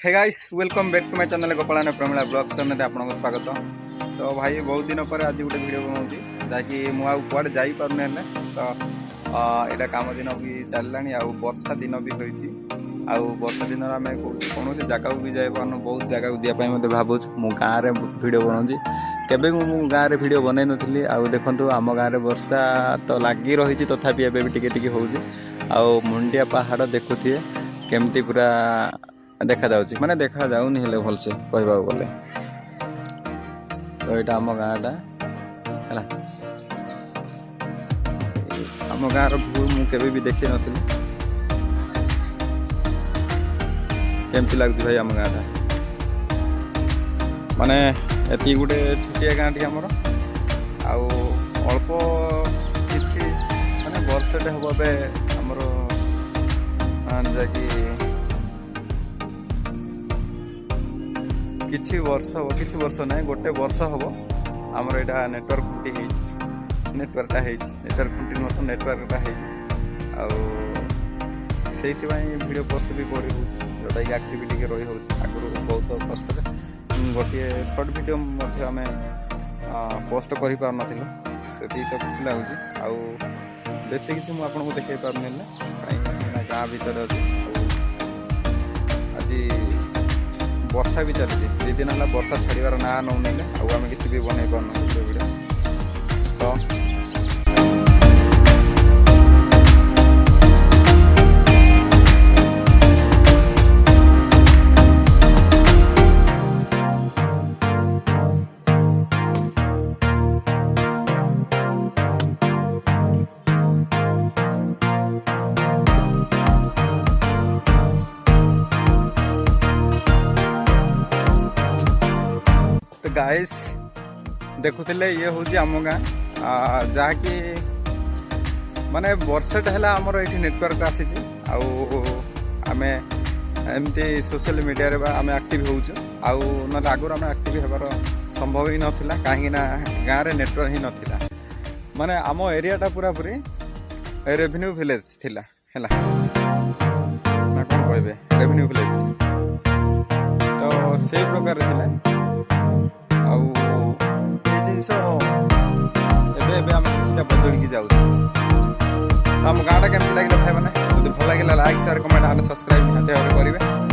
Hey guys welcome back to my channel Gopalan Pramila blog channel आपन को स्वागत। तो भाई बहुत दिन पर आज गोटे वीडियो बनाऊँगी जहाँकि मुझे जाई पारने तो यहाँ काम दिन भी चललानी आ वर्षा दिन भी होती वर्षा दिन आम कौन जगह भी जाए बहुत जगह दिखाई मत भावुँ मु गाँव में वीडियो बनाऊँगी केबे मु गाँव में वीडियो बनई नी आउ देखु आम गाँव में वर्षा तो लगी रही तथापि एवं टिके हो मुंडिया पहाड़ देखुए केमती पूरा देखा जाउची माने देखा जाउनी हेले भलसे कहबा गले। तो एटा हम गाँटा है आम गाँव व्यू मु केबे भी देखी नथिली केमती लागुची भाई आम गाँटा माने एति गुटे छुटिया गाँटी आमर आउ अल्प किछि माने वर्षटे हबो बे हमर जाकी किछि वर्ष ना गोटे वर्ष हम आमर यहाँ नेटवर्क खुंटी नेटवर्कटा नेटवर्क खुंटी मत नेटवर्कटा से वीडियो पोस्ट भी कर जोटा कि एक्टिविटी रही हो आगु बहुत कष्ट गोटे सर्ट वीडियो आम पोस्ट कर पार ना से तो खुशी लगुच बेसी किसी मुझे देखे पारनी गाँ भर अच्छी आज वर्षा भी चलती दी दिन है वर्षा छाड़ार ना नौ आम किसी भी बन पार्न वीडियो तो गाइस देखुले ये हूँ आम गाँ जहाँकि माने वर्षेट है आमर ये नेटवर्क आसी आम एमती सोशल मीडिया रे आम एक्टिव होऊ ना आगुरी आम एक्टिव होबार संभव ही नाला कहीं गाँव में नेटवर्क ही नाला माने आम एरियाटा पूरा पूरी रेवेन्यू विलेज थिला है ना कौन कहे रेवेन्यू विलेज तो से प्रकार थिला बदल की जाऊ आम गाँटा केमती लगे भाई मैंने भल लगे लाइक शेयर कमेंट सब्सक्राइब करेंगे।